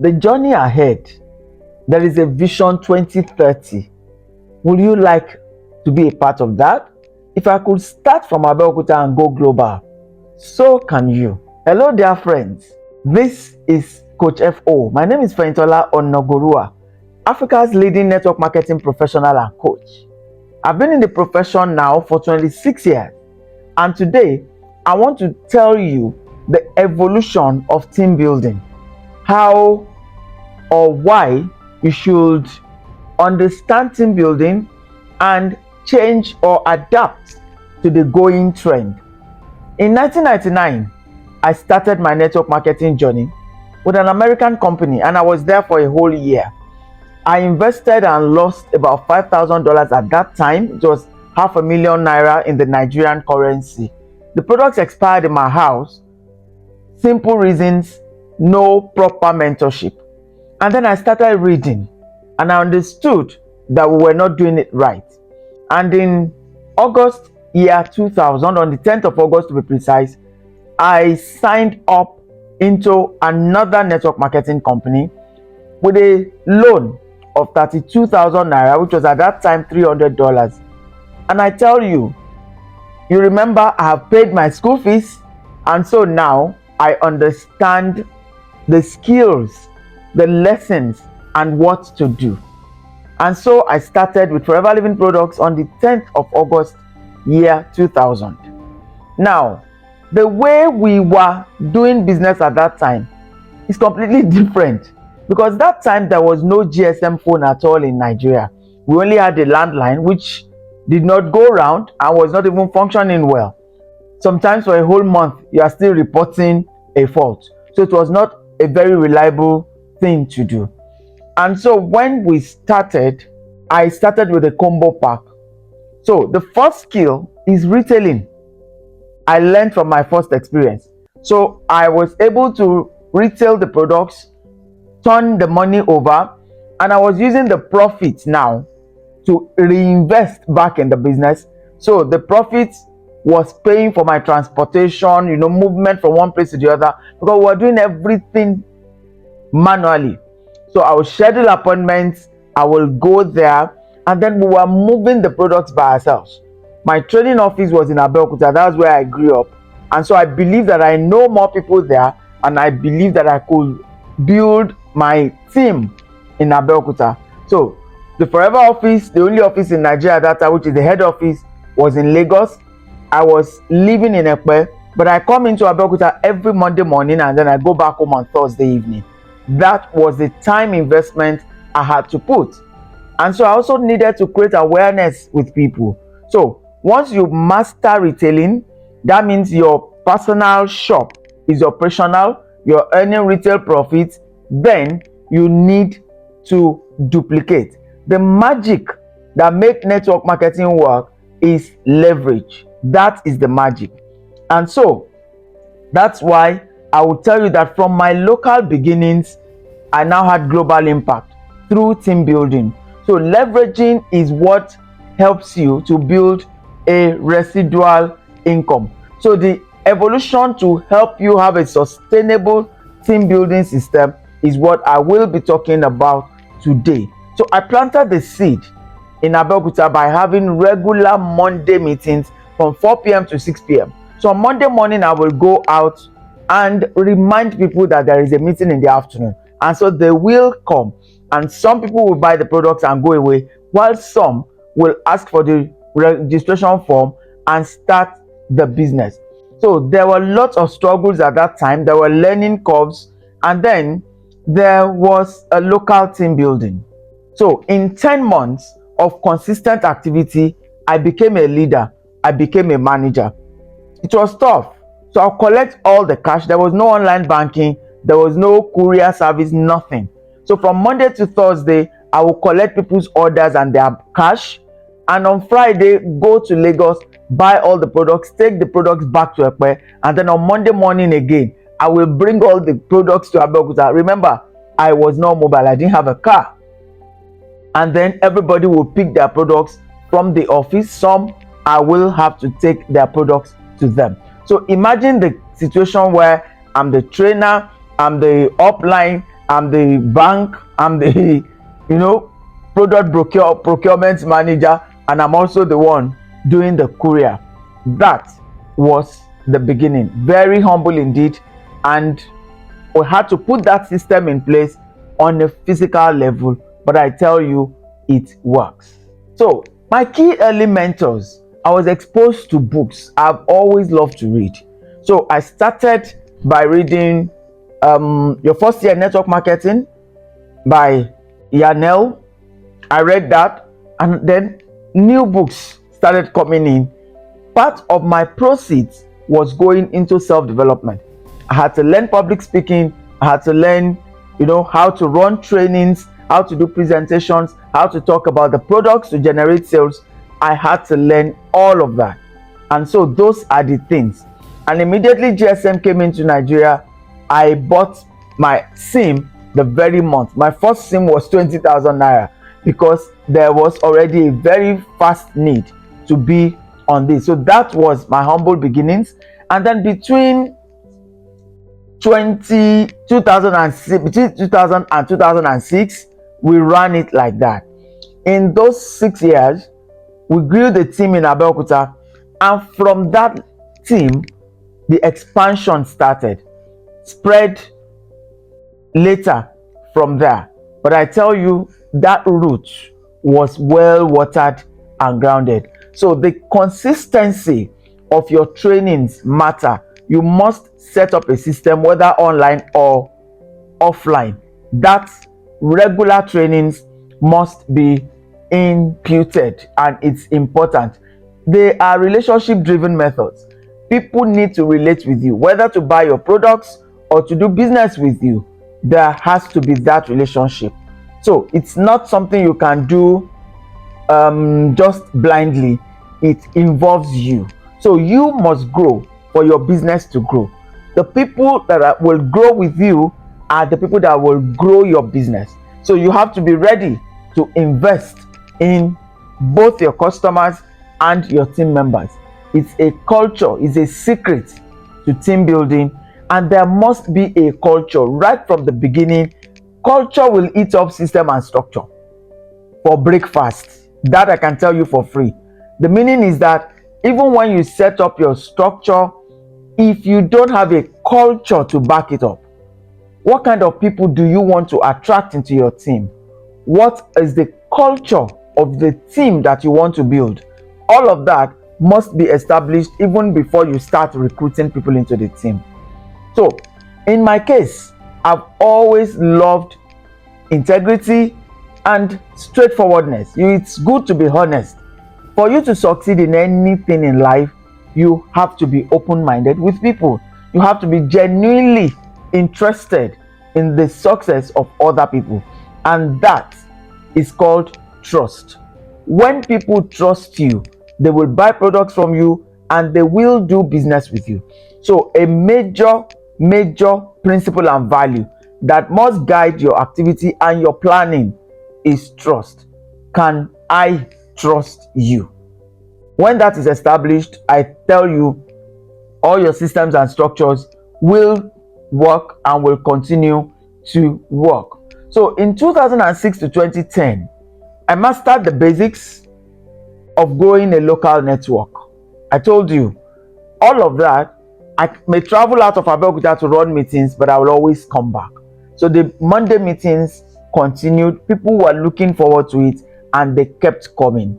The journey ahead, there is a vision 2030. Would you like to be a part of that? If I could start from Abeokuta and go global, so can you. Hello dear friends, this is Coach FO. My name is Feintola Onogorua, Africa's leading network marketing professional and coach. I've been in the profession now for 26 years, and today I want to tell you the evolution of team building, how or why you should understand team building and change or adapt to the going trend. In 1999, I started my network marketing journey with an American company, and I was there for a whole year. I invested and lost about $5,000 at that time. It was $500,000 naira in the Nigerian currency. The products expired in my house. Simple reasons, no proper mentorship. And then I started reading, and I understood that we were not doing it right. And in August year 2000, on the 10th of August to be precise, I signed up into another network marketing company with a loan of 32,000 naira, which was at that time $300. And I tell you, you remember I have paid my school fees, and so now I understand the skills, the lessons, and what to do. And so I started with Forever Living Products on the 10th of August year 2000. Now, the way we were doing business at that time is completely different, because that time there was no GSM phone at all in Nigeria. We only had a landline which did not go round and was not even functioning well. Sometimes for a whole month you are still reporting a fault. So it was not a very reliable thing to do. And so when we started, I started with a combo pack. So the first skill is retailing. I learned from my first experience. So I was able to retail the products, turn the money over, and I was using the profits now to reinvest back in the business. So the profits was paying for my transportation, movement from one place to the other, because we were doing everything manually. So I will schedule appointments, I will go there, and then we were moving the products by ourselves. My training office was in Abeokuta. That's where I grew up, and so I believe that I know more people there, and I believe that I could build my team in Abeokuta. So the Forever office, the only office in Nigeria at that time, which is the head office, was in Lagos. I was living in Ekpe, but I come into Abeokuta every Monday morning, and then I go back home on Thursday evening. That was the time investment I had to put. And so I also needed to create awareness with people. So once you master retailing, that means your personal shop is operational, you're earning retail profits, then you need to duplicate. The magic that makes network marketing work is leverage. That is the magic. And so that's why I will tell you that from my local beginnings, I now had global impact through team building. So leveraging is what helps you to build a residual income. So the evolution to help you have a sustainable team building system is what I will be talking about today. So I planted the seed in Abeokuta by having regular Monday meetings from 4 p.m. to 6 p.m. So on Monday morning, I will go out and remind people that there is a meeting in the afternoon. And so they will come, and some people will buy the products and go away, while some will ask for the registration form and start the business. So there were lots of struggles at that time. There were learning curves, and then there was a local team building. So in 10 months of consistent activity, I became a leader. I became a manager. It was tough. So I'll collect all the cash. There was no online banking. There was no courier service, nothing. So from Monday to Thursday, I will collect people's orders and their cash. And on Friday, go to Lagos, buy all the products, take the products back to Ekpe. And then on Monday morning again, I will bring all the products to Abeokuta. Remember, I was not mobile. I didn't have a car. And then everybody will pick their products from the office. Some I will have to take their products to them. So imagine the situation where I'm the trainer, I'm the upline, I'm the bank, I'm the product procurement manager, and I'm also the one doing the courier. That was the beginning. Very humble indeed, and we had to put that system in place on a physical level, but I tell you, it works. So my key early mentors, I was exposed to books. I've always loved to read. So I started by reading Your First Year Network Marketing by Yanel. I read that, and then new books started coming in. Part of my proceeds was going into self-development. I had to learn public speaking. I had to learn, how to run trainings, how to do presentations, how to talk about the products to generate sales. I had to learn all of that. And so those are the things. And immediately GSM came into Nigeria, I bought my SIM the very month. My first SIM was 20,000 naira because there was already a very fast need to be on this. So that was my humble beginnings. And then between 2006 and 2006, we ran it like that. In those 6 years, we grew the team in Abeokuta, and from that team, the expansion started, spread later from there. But I tell you, that route was well watered and grounded. So the consistency of your trainings matter. You must set up a system, whether online or offline. That regular trainings must be imputed, and it's important. They are relationship driven methods. People need to relate with you, whether to buy your products or to do business with you. There has to be that relationship. So it's not something you can do just blindly. It involves you. So you must grow for your business to grow. The people that will grow with you are the people that will grow your business. So you have to be ready to invest in both your customers and your team members. It's a culture, it's a secret to team building, and there must be a culture right from the beginning. Culture will eat up system and structure for breakfast. That I can tell you for free. The meaning is that even when you set up your structure, if you don't have a culture to back it up, what kind of people do you want to attract into your team? What is the culture of the team that you want to build? All of that must be established even before you start recruiting people into the team. So in my case, I've always loved integrity and straightforwardness. It's good to be honest. For you to succeed in anything in life, you have to be open-minded with people. You have to be genuinely interested in the success of other people, and that is called trust. When people trust you, they will buy products from you and they will do business with you. So a major principle and value that must guide your activity and your planning is trust. Can I trust you? When that is established, I tell you, all your systems and structures will work and will continue to work. So in 2006 to 2010, I mastered the basics of growing a local network. I told you, all of that. I may travel out of Abeokuta to run meetings, but I will always come back. So the Monday meetings continued. People were looking forward to it, and they kept coming.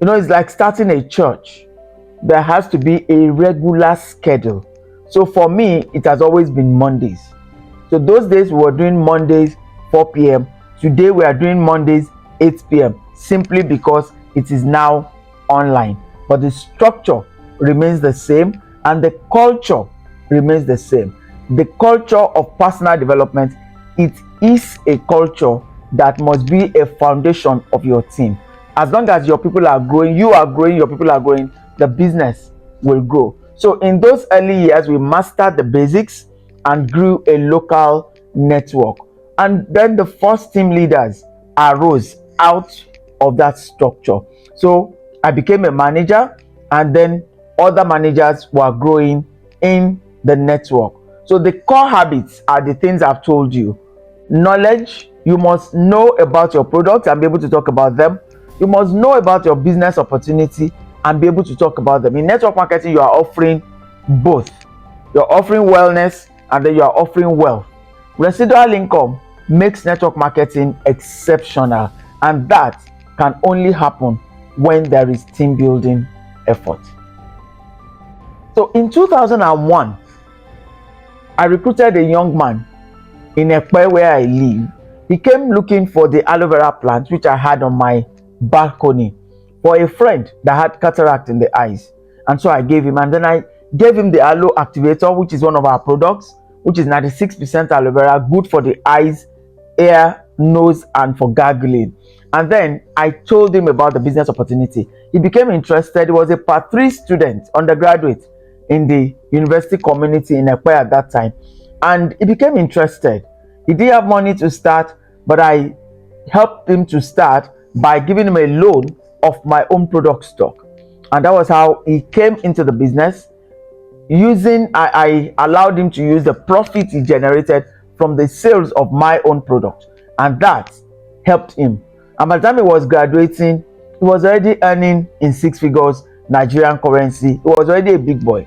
It's like starting a church. There has to be a regular schedule. So for me, it has always been Mondays. So those days we were doing Mondays 4 p.m. Today we are doing Mondays 8 p.m. simply because it is now online. But the structure remains the same and the culture remains the same. The culture of personal development, it is a culture that must be a foundation of your team. As long as your people are growing, you are growing, your people are growing, the business will grow. So in those early years, we mastered the basics and grew a local network. And then the first team leaders arose out of that structure. So I became a manager, and then other managers were growing in the network. So the core habits are the things I've told you. knowledge. You must know about your products and be able to talk about them. You must know about your business opportunity and be able to talk about them. In network marketing, you are offering both. You're offering wellness and then you are offering wealth. Residual income makes network marketing exceptional, and that can only happen when there is team building effort. So in 2001, I recruited a young man in Ekpe where I live. He came looking for the aloe vera plant which I had on my balcony for a friend that had cataract in the eyes. And so I gave him, and then I gave him the aloe activator, which is one of our products, which is 96% aloe vera, good for the eyes, ear, nose, and for gargling. And then I told him about the business opportunity. He became interested. He was a part 3 student, undergraduate in the university community in Ekpe at that time. And he became interested. He didn't have money to start, but I helped him to start by giving him a loan of my own product stock. And that was how he came into the business. I allowed him to use the profit he generated from the sales of my own product, and that helped him. And by the time he was graduating, he was already earning in 6 figures Nigerian currency. He was already a big boy.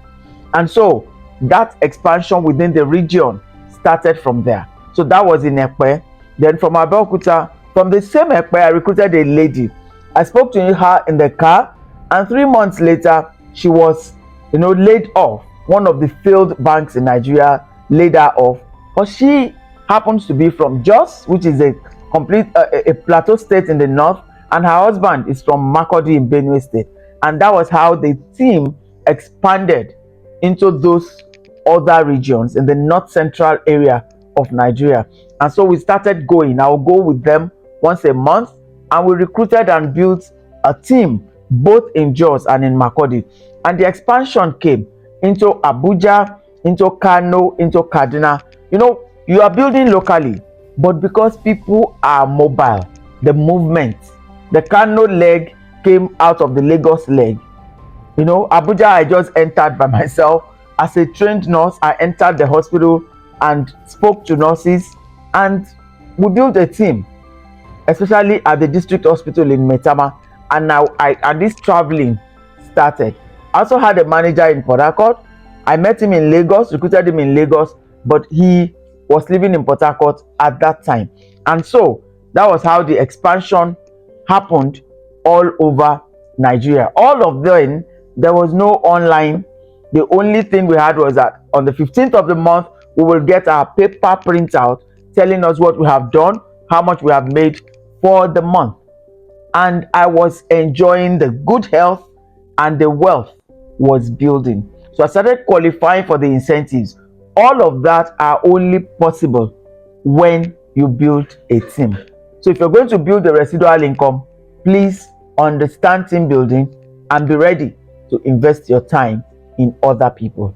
And so that expansion within the region started from there. So that was in Ekpe. Then from Abeokuta, from the same Ekpe, I recruited a lady. I spoke to her in the car, and 3 months later, she was, laid off. One of the failed banks in Nigeria laid her off. But she happens to be from Jos, which is a complete a plateau state in the north, and her husband is from Makurdi in Benue State. And that was how the team expanded into those other regions in the north central area of Nigeria. And so we started going. I will go with them once a month, and we recruited and built a team both in Jos and in Makurdi. And the expansion came into Abuja, into Kano, into Kaduna. You are building locally, but because people are mobile, the movement, the Kano leg came out of the Lagos leg. Abuja, I just entered by myself as a trained nurse. I entered the hospital and spoke to nurses, and we built a team, especially at the district hospital in Metama. And now this traveling started. I also had a manager in Port Harcourt. I met him in Lagos, recruited him in Lagos, but he was living in Port Harcourt at that time. And so that was how the expansion happened all over Nigeria. All of them, there was no online. The only thing we had was that on the 15th of the month, we will get our paper printout telling us what we have done, how much we have made for the month. And I was enjoying the good health, and the wealth was building. So I started qualifying for the incentives. All of that are only possible when you build a team. So if you're going to build a residual income, please understand team building and be ready to invest your time in other people.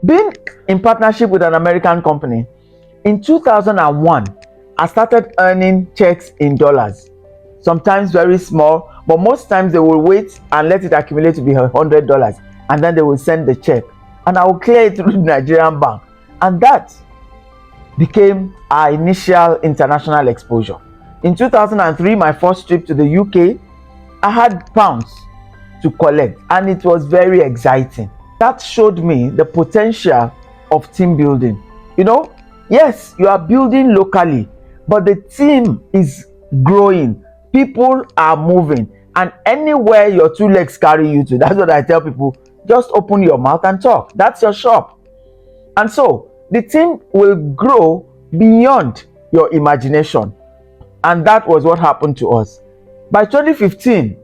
Being in partnership with an American company, in 2001, I started earning checks in dollars. Sometimes very small, but most times they will wait and let it accumulate to be $100, and then they will send the check, and I will clear it through the Nigerian bank. And that became our initial international exposure. In 2003, my first trip to the UK, I had pounds to collect, and it was very exciting. That showed me the potential of team building. Yes, you are building locally, but the team is growing. People are moving, and anywhere your 2 legs carry you to, that's what I tell people, just open your mouth and talk. That's your shop. And so the team will grow beyond your imagination. And that was what happened to us. By 2015,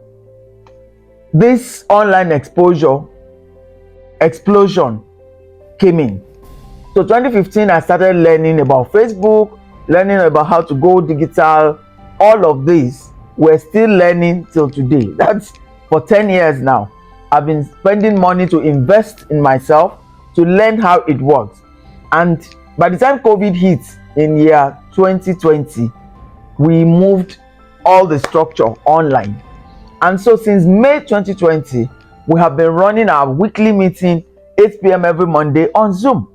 this online exposure explosion came in. So 2015, I started learning about Facebook, learning about how to go digital. All of this, we're still learning till today. That's for 10 years now. I've been spending money to invest in myself, to learn how it works. And by the time COVID hit in year 2020, we moved all the structure online. And so since May 2020, we have been running our weekly meeting 8 p.m. every Monday on Zoom.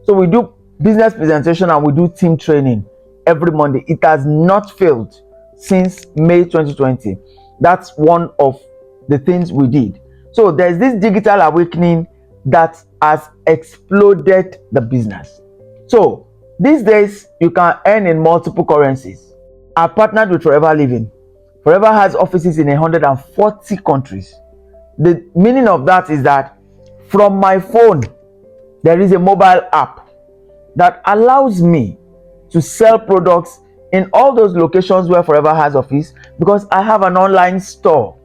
So we do business presentation and we do team training. every Monday. It has not failed since May 2020. That's one of the things we did. So there's this digital awakening that has exploded the business. So these days you can earn in multiple currencies. I partnered with Forever Living. Forever has offices in 140 countries. The meaning of that is that from my phone, there is a mobile app that allows me to sell products in all those locations where Forever has office because I have an online store.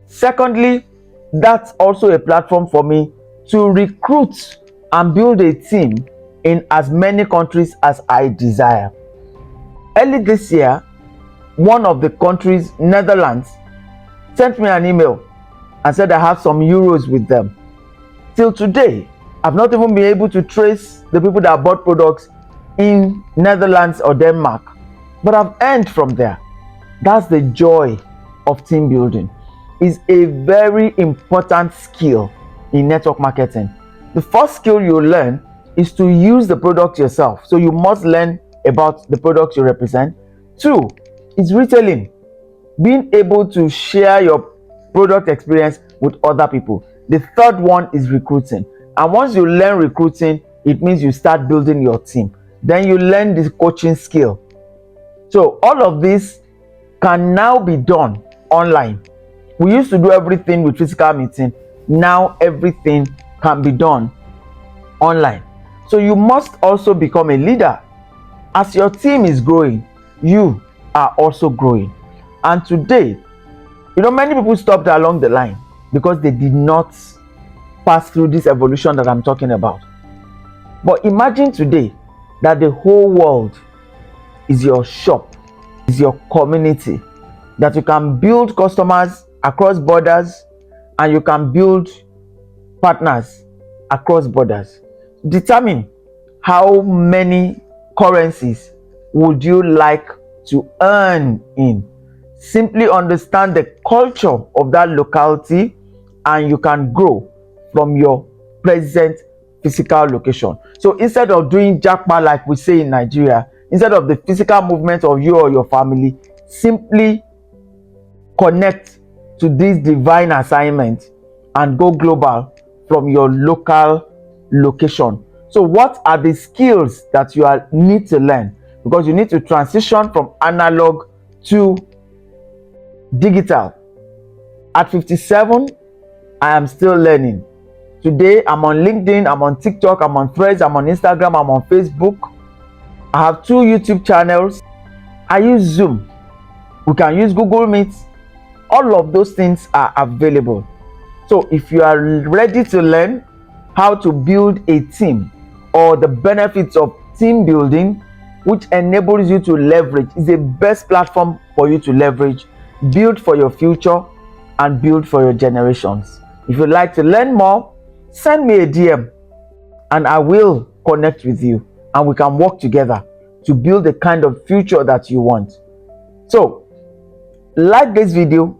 Secondly, that's also a platform for me to recruit and build a team in as many countries as I desire. Early this year, one of the countries, Netherlands, sent me an email and said I have some euros with them. Till today, I've not even been able to trace the people that bought products in Netherlands or Denmark, but I've earned from there. That's the joy of team building. It's a very important skill in network marketing. The first skill you learn is to use the product yourself. So you must learn about the products you represent. 2 is retailing, being able to share your product experience with other people. The third one is recruiting. And once you learn recruiting, it means you start building your team. Then you learn the coaching skill. So all of this can now be done online. We used to do everything with physical meeting. Now everything can be done online. So you must also become a leader. As your team is growing, you are also growing. And today, many people stopped along the line because they did not pass through this evolution that I'm talking about. But imagine today that the whole world is your shop, is your community, that you can build customers across borders and you can build partners across borders. Determine how many currencies would you like to earn in. Simply understand the culture of that locality and you can grow from your present physical location. So instead of doing jackpot like we say in Nigeria, instead of the physical movement of you or your family, simply connect to this divine assignment and go global from your local location. So what are the skills that you need to learn? Because you need to transition from analog to digital. At 57, I am still learning. Today, I'm on LinkedIn, I'm on TikTok, I'm on Threads, I'm on Instagram, I'm on Facebook. I have 2 YouTube channels. I use Zoom. We can use Google Meet. All of those things are available. So if you are ready to learn how to build a team or the benefits of team building, which enables you to leverage, is the best platform for you to leverage, build for your future and build for your generations. If you'd like to learn more, send me a DM and I will connect with you and we can work together to build the kind of future that you want. So, like this video,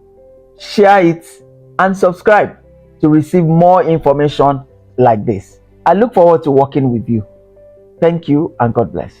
share it and subscribe to receive more information like this. I look forward to working with you. Thank you and God bless.